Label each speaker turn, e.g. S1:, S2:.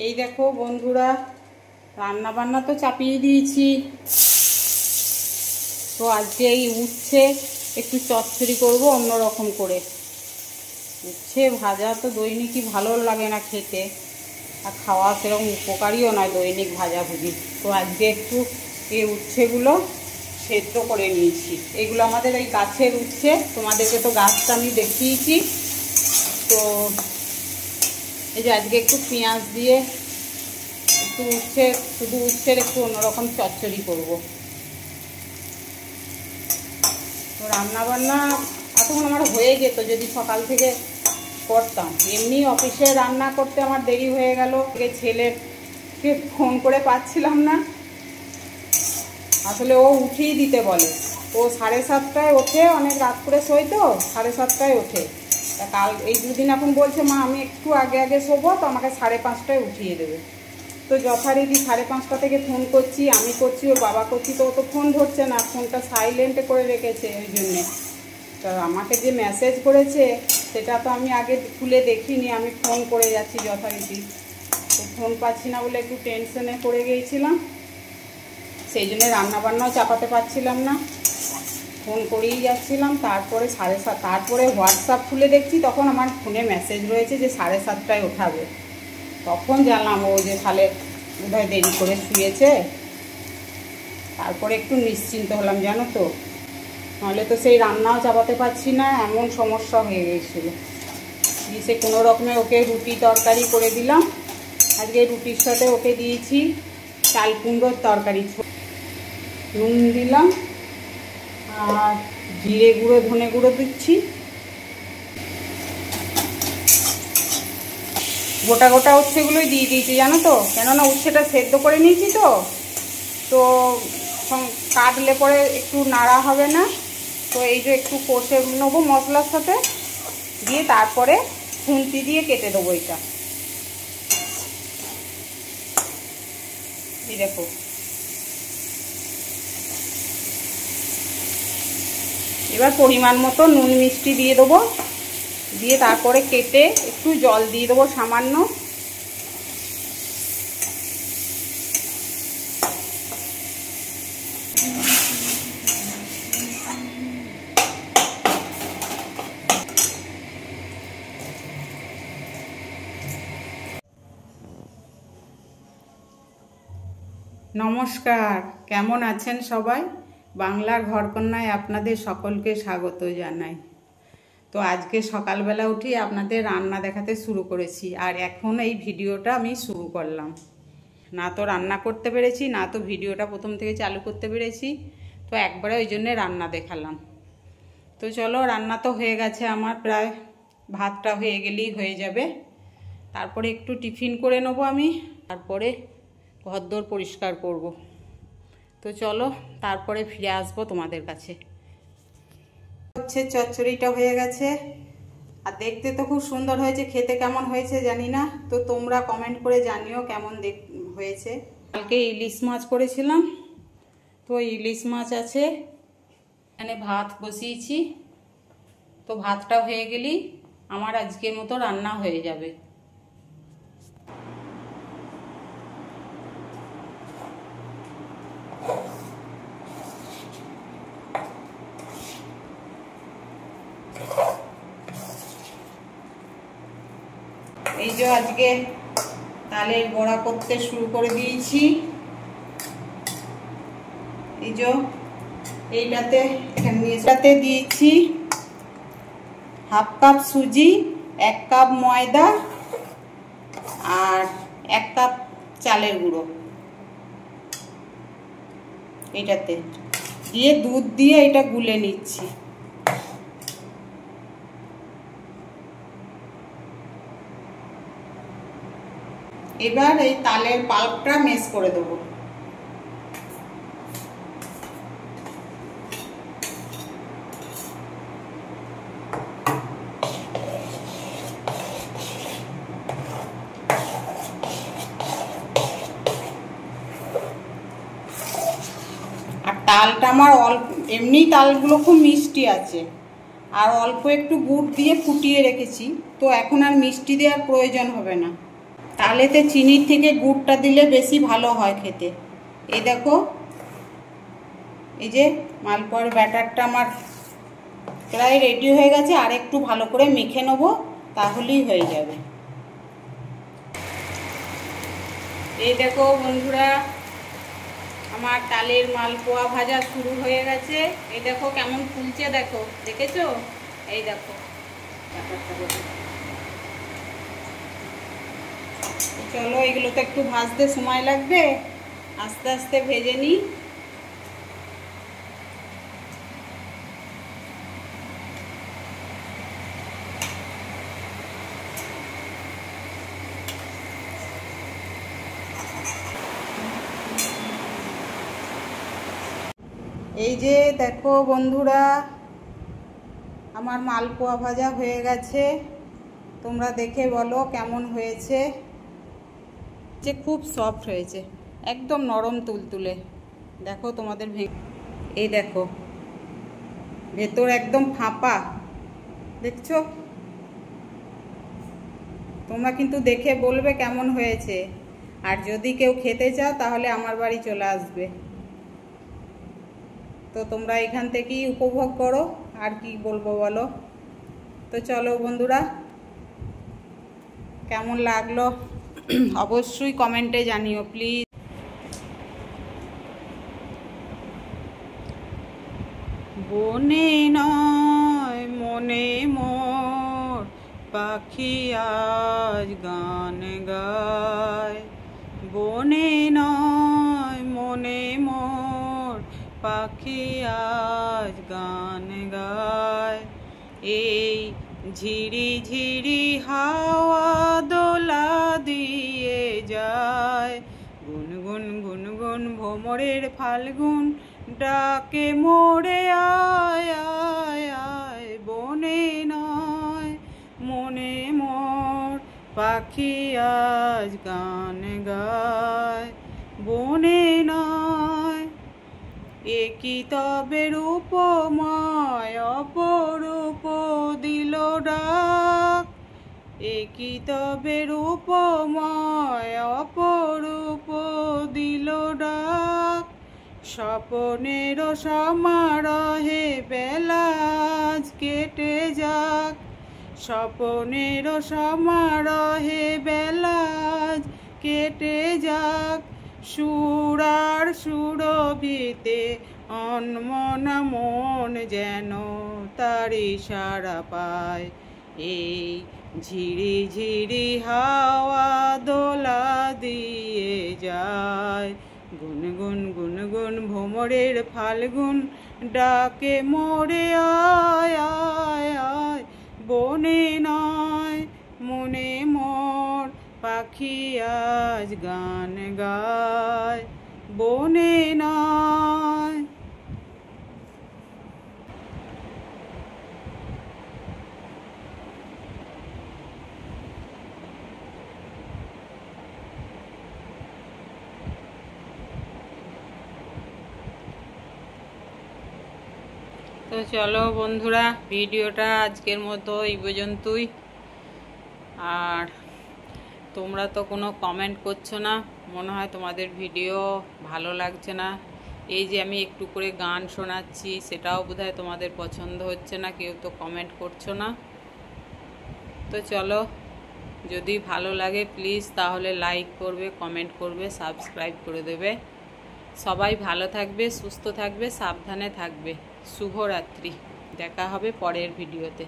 S1: এই দেখো বন্ধুরা, রান্না বান্না তো চাপিয়ে দিয়েছি। তো আজকে এই উচ্ছে একটু চচ্চড়ি করব অন্যরকম করে। উচ্ছে ভাজা তো দৈনিকই ভালো লাগে না খেতে, আর খাওয়া সেরকম উপকারীও নয় দৈনিক ভাজাভুজি। তো আজকে একটু এই উচ্ছেগুলো সেদ্ধ করে নিয়েছি। এগুলো আমাদের এই গাছের উচ্ছে, তোমাদেরকে তো গাছটা আমি দেখিয়েছি। তো এই যে আজকে একটু পেঁয়াজ দিয়ে একটু উচ্ছে, শুধু উচ্ছের একটু অন্যরকম চচ্চড়ি করব। তো রান্নাবান্না এখন আমার হয়ে যেত যদি সকাল থেকে করতাম। এমনি অফিসে রান্না করতে আমার দেরি হয়ে গেল, ছেলেকে ফোন করে পাচ্ছিলাম না। আসলে ও উঠিয়ে দিতে বলে, ও 7:30টায় ওঠে, অনেক রাত করে শোয় তো 7:30টায় ওঠে। তা কাল এই দুদিন এখন বলছে মা আমি একটু আগে আগে শোবো, তো আমাকে 5:30টায় উঠিয়ে দেবে। তো যথারীতি 5:30টা থেকে ফোন করছি, আমি করছি, ওর বাবা করছি, তো ও তো ফোন ধরছে না, ফোনটা সাইলেন্টে করে রেখেছে। ওই জন্যে তো আমাকে যে মেসেজ করেছে সেটা তো আমি আগে খুলে দেখিনি, আমি ফোন করে যাচ্ছি যথারীতি। তো ফোন পাচ্ছি না বলে একটু টেনশনে পড়ে গিয়েছিলাম, সেই জন্য রান্নাবান্নাও চাপাতে পারছিলাম না, ফোন করেই যাচ্ছিলাম। তারপরে 7:30, তারপরে হোয়াটসঅ্যাপ খুলে দেখছি, তখন আমার ফোনে মেসেজ রয়েছে যে 7:30টায় ওঠাবে। তখন জানলাম ও যে তাহলে বোধহয় দেরি করে শুয়েছে। তারপরে একটু নিশ্চিন্ত হলাম, জানো তো, নাহলে তো সেই রান্নাও চাপাতে পারছি না, এমন সমস্যা হয়ে গিয়েছিলো। সে কোনো রকমে ওকে রুটি তরকারি করে দিলাম। আজকে রুটির সাথে ওকে দিয়েছি চাল কুমড়োর তরকারি, নুন দিলাম আর জিরে গুঁড়ো ধনে গুঁড়ো দিচ্ছি। গোটা গোটা উচ্ছেগুলোই দিয়ে দিয়েছি, জানো তো, কেননা উচ্ছেটা সেদ্ধ করে নিয়েছি। তো কাটলে পরে একটু নাড়া হবে না। তো এই যে একটু কষে নেবো মশলার সাথে দিয়ে, তারপরে খুন্তি দিয়ে কেটে দেবো। এটা এই দেখো, এবার পরিমাণ মতো নুন মিষ্টি দিয়ে দেবো, দিয়ে তারপরে কেটে একটু জল দিয়ে দেবো সামান্য। নমস্কার, কেমন আছেন সবাই? বাংলার ঘরকন্যায় আপনাদের সকলকে স্বাগত জানাই। তো আজকে সকালবেলা উঠে আপনাদের রান্না দেখাতে শুরু করেছি, আর এখন এই ভিডিওটা আমি শুরু করলাম। না তো রান্না করতে পেরেছি, না তো ভিডিওটা প্রথম থেকে চালু করতে পেরেছি, তো একবারে ওই জন্যে রান্না দেখালাম। তো চলো, রান্না তো হয়ে গেছে আমার, প্রায় ভাতটা হয়ে গেলেই হয়ে যাবে। তারপরে একটু টিফিন করে নেবো আমি, তারপরে ঘরদোর পরিষ্কার করব। তো চলো, তারপরে ফিরে আসবো তোমাদের কাছে। হচ্ছে চচ্চড়িটা হয়ে গেছে, আর দেখতে তো খুব সুন্দর হয়েছে, খেতে কেমন হয়েছে জানি না, তো তোমরা কমেন্ট করে জানিও কেমন হয়েছে। কালকে ইলিশ মাছ করেছিলাম, তো ইলিশ মাছ আছে, এখানে ভাত বসিয়েছি। তো ভাতটা হয়ে গেলেই আমার আজকের মতো রান্না হয়ে যাবে। এই যে আজকে তালের বড়া করতে শুরু করে দিয়েছি। এই যে এইটাতে এখানে দিয়েছি 1/2 কাপ সুজি, 1 কাপ ময়দা আর 1 কাপ চালের গুঁড়ো। এইটাতে দিয়ে দুধ দিয়ে এটা গুলে নিচ্ছি। এবার এই তালের পাল্পটা মেশ করে দেবো। আর তালটা আমার অল্প, এমনি তালগুলো খুব মিষ্টি আছে, আর অল্প একটু গুড় দিয়ে ফুটিয়ে রেখেছি, তো এখন আর মিষ্টি দেওয়ার প্রয়োজন হবে না। ডালেতে চিনির থেকে গুড়টা দিলে বেশি ভালো হয় খেতে। এই দেখো, এই যে মালপোয়ার ব্যাটারটা আমার প্রায় রেডি হয়ে গেছে, আর একটু ভালো করে মেখে নেবো, তাহলেই হয়ে যাবে। এই দেখো বন্ধুরা, আমার তালের মালপোয়া ভাজা শুরু হয়ে গেছে। এই দেখো কেমন ফুলছে, দেখো, দেখেছো? এই দেখো, চলো এগুলো তো একটু ভাজতে সময় লাগবে, আস্তে আস্তে ভেজে নিই। এই যে দেখো বন্ধুরা, আমার মালপোয়া ভাজা হয়ে গেছে। তোমরা দেখে বলো কেমন হয়েছে। যে খুব সফট হয়েছে, একদম নরম তুলতুলে। দেখো তোমাদের এই দেখো ভেতর একদম ফাঁপা, দেখছো? তোমরা কিন্তু দেখে বলবে কেমন হয়েছে। আর যদি কেউ খেতে চাও তাহলে আমার বাড়ি চলে আসবে। তো তোমরা এখান থেকেই উপভোগ করো, আর কি বলবো বলো। তো চলো বন্ধুরা, কেমন লাগলো অবশ্যই কমেন্টে জানিও প্লিজ। বনে নয় মনে মোর পাখি আজ গান গায়, বনে নয় মনে মোর পাখি আজ গান গায়। এই ঝিরি ঝিরি হাওয়া দোলা দিয়ে যায়, গুনগুন গুনগুন ভোমরের ফাল্গুন ডাকে মোরে আয় আয় আয়। বনে নয় মনে মোর পাখি আজ গান গায়, বনে নয়। একই তবে রূপময় অপরূপ দিল ডাক, একই তবে রূপময় অপরূপ দিল ডাক। স্বপনের সমারোহে বেলা আজ কেটে যাক, স্বপনের সমারোহে বেলা আজ কেটে যাক। সুরার সুরভিতে অনমনা মন যেন তার ইশারা পায়। এই ঝিরি ঝিরি হাওয়া দোলা দিয়ে যায়, গুনগুন গুনগুন ভোমরের ফাল্গুন ডাকে মোরে আয় আয় আয়। বনে নয় মনে মোর পাখি আজ গান গায়, বনে নয়। তো চলো বন্ধুরা, ভিডিওটা আজকের মতো এই পর্যন্তই। আর তোমরা তো কোনো কমেন্ট করছো না, মনে হয় তোমাদের ভিডিও ভালো লাগছে না। এই যে আমি একটু করে গান শোনাচ্ছি, সেটাও বোধহয় তোমাদের পছন্দ হচ্ছে না, কেউ তো কমেন্ট করছো না। তো চলো, যদি ভালো লাগে প্লিজ তাহলে লাইক করবে, কমেন্ট করবে, সাবস্ক্রাইব করে দেবে। সবাই ভালো থাকবে, সুস্থ থাকবে, সাবধানে থাকবে। শুভরাত্রি, দেখা হবে পরের ভিডিওতে।